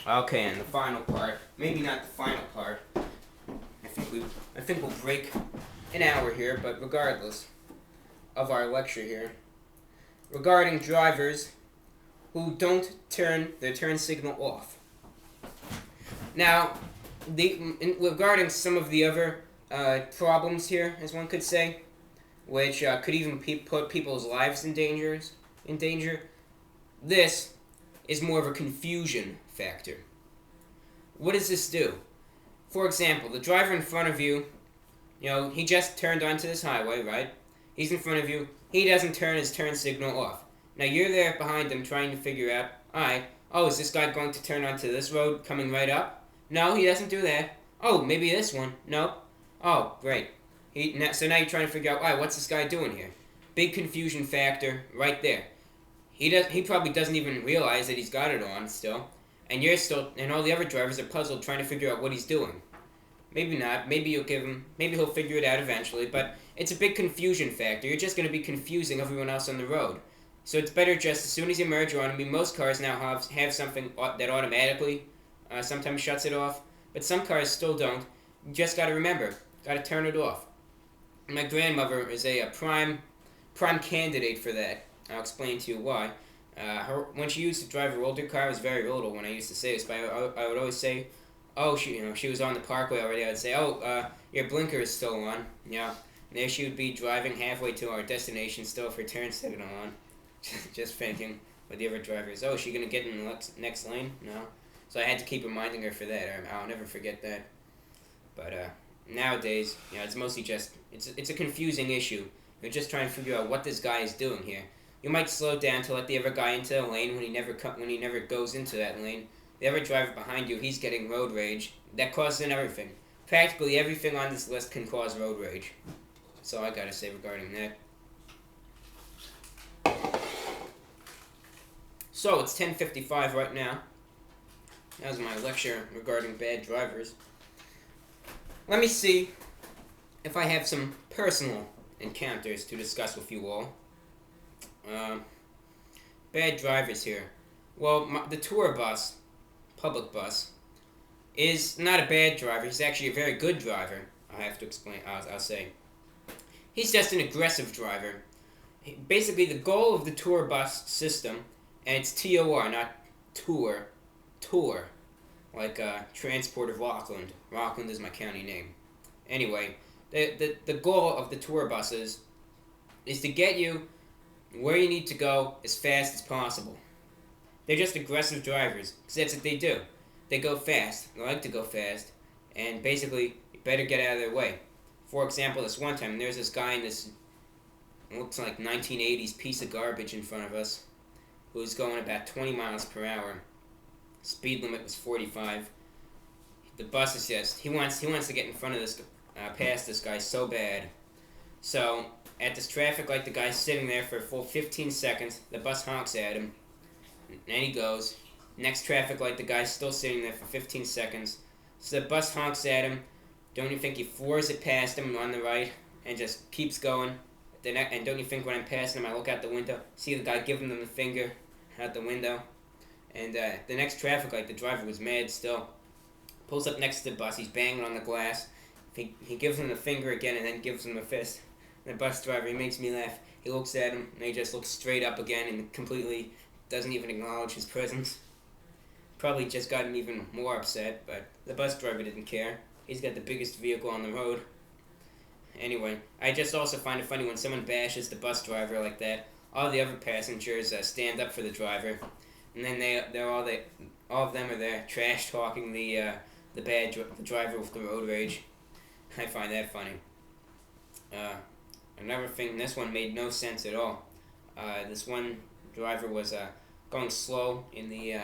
Okay, and the final part, maybe not the final part. I think we'll break an hour here, but regardless of our lecture here, regarding drivers who don't turn their turn signal off. Now, regarding some of the other problems here, as one could say, which could even put people's lives in danger. This is more of a confusion factor. What does this do? For example, the driver in front of you, he just turned onto this highway, right? He's in front of you. He doesn't turn his turn signal off. Now you're there behind him trying to figure out, alright, is this guy going to turn onto this road coming right up? No, he doesn't do that. Oh, maybe this one. Nope. Oh, great. So now you're trying to figure out, alright, what's this guy doing here? Big confusion factor right there. He probably doesn't even realize that he's got it on still, and all the other drivers are puzzled trying to figure out what he's doing. Maybe not. Maybe he'll figure it out eventually. But it's a big confusion factor. You're just going to be confusing everyone else on the road. So it's better just as soon as you merge on. I mean, most cars now have something that automatically sometimes shuts it off, but some cars still don't. You just got to remember, got to turn it off. My grandmother is a prime candidate for that. I'll explain to you why. When she used to drive her older car, I was very little when I used to say this, but I would always say, oh, she was on the parkway already. I would say, your blinker is still on. Yeah. And there she would be driving halfway to our destination still with her turn signal on. Just thinking with the other drivers, is she going to get in the next lane? No. So I had to keep reminding her for that. I'll never forget that. But nowadays, it's mostly just, it's a confusing issue. You're just trying to figure out what this guy is doing here. You might slow down to let the other guy into the lane when he never goes into that lane. The other driver behind you, he's getting road rage. That causes everything. Practically everything on this list can cause road rage. That's all I gotta say regarding that. So, it's 10:55 right now. That was my lecture regarding bad drivers. Let me see if I have some personal encounters to discuss with you all. Bad drivers here. Well, the tour bus, public bus, is not a bad driver. He's actually a very good driver. I have to explain. I'll say. He's just an aggressive driver. Basically, the goal of the tour bus system, and it's TOR, not tour, like Transport of Rockland. Rockland is my county name. Anyway, the goal of the tour buses is to get you where you need to go as fast as possible. They're just aggressive drivers, because that's what they do. They go fast, they like to go fast, and basically, you better get out of their way. For example, this one time, there's this guy in this, looks like 1980s piece of garbage in front of us, who's going about 20 miles per hour. Speed limit was 45. The bus is just, he wants to get in front of this, past this guy so bad. So, at this traffic light, the guy's sitting there for a full 15 seconds, the bus honks at him, and he goes. Next traffic light, the guy's still sitting there for 15 seconds. So the bus honks at him. Don't you think he floors it past him on the right and just keeps going? And don't you think when I'm passing him, I look out the window, see the guy giving them the finger out the window? And the next traffic light, the driver was mad still. Pulls up next to the bus, he's banging on the glass. He gives him the finger again and then gives him a fist. And the bus driver, he makes me laugh. He looks at him and he just looks straight up again and completely doesn't even acknowledge his presence. Probably just got him even more upset, but the bus driver didn't care. He's got the biggest vehicle on the road. Anyway, I just also find it funny when someone bashes the bus driver like that. All the other passengers stand up for the driver, and then all of them are there trash talking the driver with the road rage. I find that funny. Another thing, this one made no sense at all. This one driver was going slow in the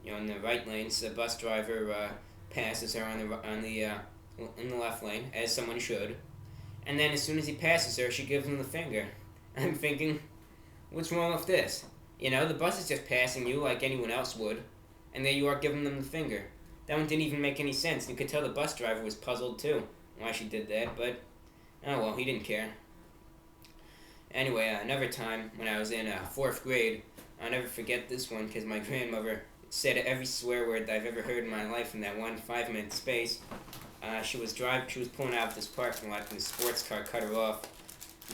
in the right lane, so the bus driver passes her in the left lane, as someone should. And then as soon as he passes her, she gives him the finger. I'm thinking, what's wrong with this? The bus is just passing you like anyone else would, and there you are giving them the finger. That one didn't even make any sense. You could tell the bus driver was puzzled too, why she did that, but oh well, he didn't care. Anyway, another time when I was in 4th grade, I'll never forget this one because my grandmother said every swear word that I've ever heard in my life in that 1 5-minute space. She was pulling out of this parking lot, and the sports car cut her off.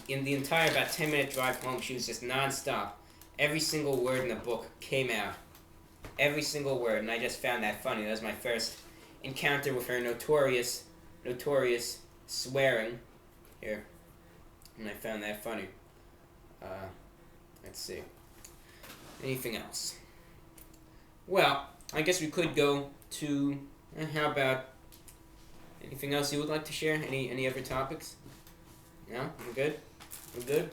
In the entire about 10-minute drive home, she was just nonstop. Every single word in the book came out. Every single word, and I just found that funny. That was my first encounter with her notorious swearing here, and I found that funny. Let's see. Anything else? Well, I guess we could go to, how about, anything else you would like to share? Any other topics? No? We're good? We're good?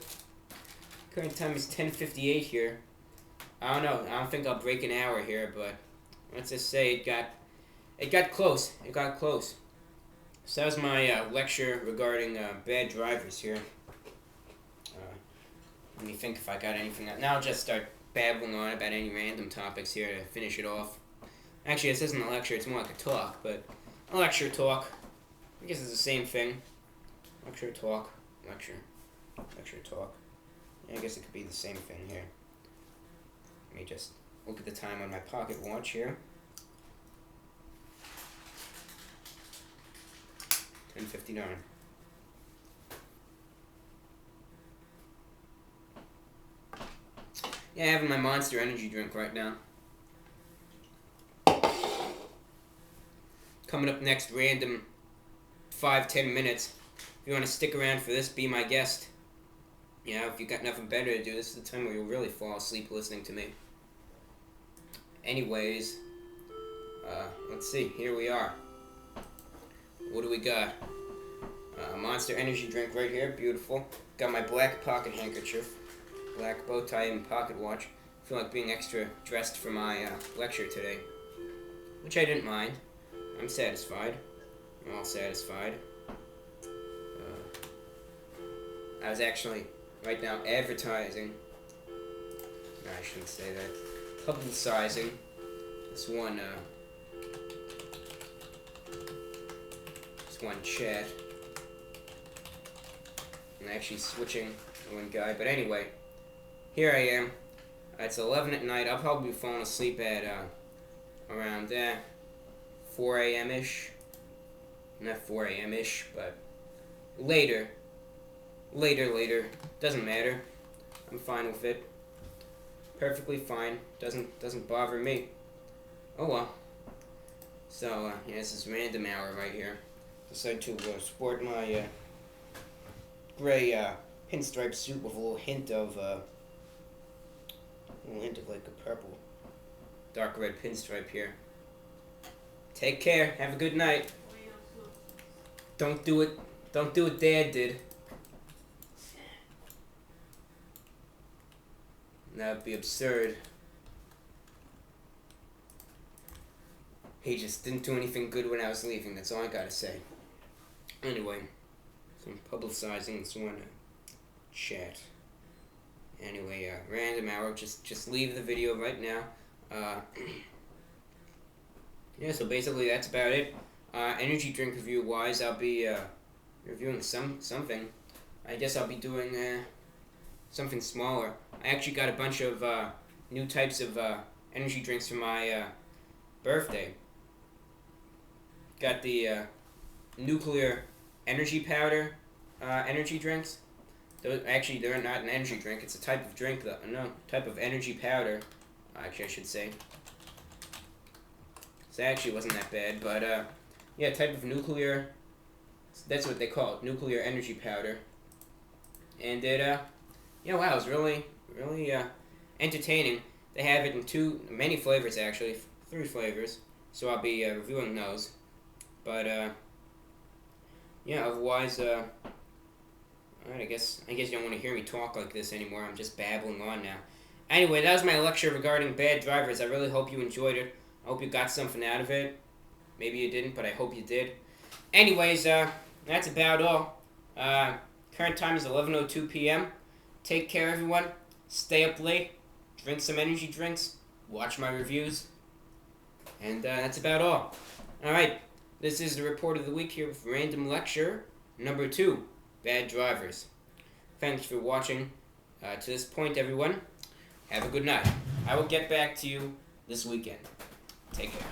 Current time is 10:58 here. I don't know. I don't think I'll break an hour here, but let's just say it got close. It got close. So that was my lecture regarding bad drivers here. Let me think if I got anything else. Now I'll just start babbling on about any random topics here to finish it off. Actually, this isn't a lecture. It's more like a talk, but a lecture talk. I guess it's the same thing. Lecture talk. Lecture talk. Yeah, I guess it could be the same thing here. Let me just look at the time on my pocket watch here. 10:59. Yeah, having my Monster Energy drink right now. Coming up next, random 5-10 minutes. If you want to stick around for this, be my guest. Yeah, if you got nothing better to do, this is the time where you'll really fall asleep listening to me. Anyways, let's see. Here we are. What do we got? Monster Energy drink right here. Beautiful. Got my black pocket handkerchief. Black bow tie and pocket watch. Feel like being extra dressed for my lecture today, which I didn't mind. I'm satisfied. I'm all satisfied. I was actually right now advertising. No, I shouldn't say that. Publicizing this one chat. I'm actually switching one guy, but anyway. Here I am. It's 11 at night. I'll probably be falling asleep at around 4 a.m.-ish. Not 4 a.m.-ish, but later. Doesn't matter. I'm fine with it. Perfectly fine. Doesn't bother me. Oh well. So yeah, this is random hour right here. Decided to sport my gray pinstripe suit with a little hint of like a purple, dark red pinstripe here. Take care. Have a good night. Don't do it. Don't do what Dad did. That would be absurd. He just didn't do anything good when I was leaving. That's all I gotta say. Anyway, so I'm publicizing this one chat. Anyway, random hour. Just leave the video right now. Yeah, so basically that's about it. Energy drink review wise, I'll be reviewing something. I guess I'll be doing something smaller. I actually got a bunch of new types of energy drinks for my birthday. Got the nuclear energy powder energy drinks. Actually, they're not an energy drink. It's a type of drink, though. No, type of energy powder. Actually, I should say. So it actually wasn't that bad, but yeah, type of nuclear. That's what they call it, nuclear energy powder. And it, yeah, wow, it was really entertaining. They have it in many flavors actually, 3 flavors. So I'll be reviewing those. But yeah, otherwise, alright, I guess you don't want to hear me talk like this anymore. I'm just babbling on now. Anyway, that was my lecture regarding bad drivers. I really hope you enjoyed it. I hope you got something out of it. Maybe you didn't, but I hope you did. Anyways, that's about all. Current time is 11:02 p.m. Take care, everyone. Stay up late. Drink some energy drinks. Watch my reviews. And that's about all. Alright, this is the report of the week here with Random Lecture number 2. Bad drivers. Thanks for watching to this point, everyone. Have a good night. I will get back to you this weekend. Take care.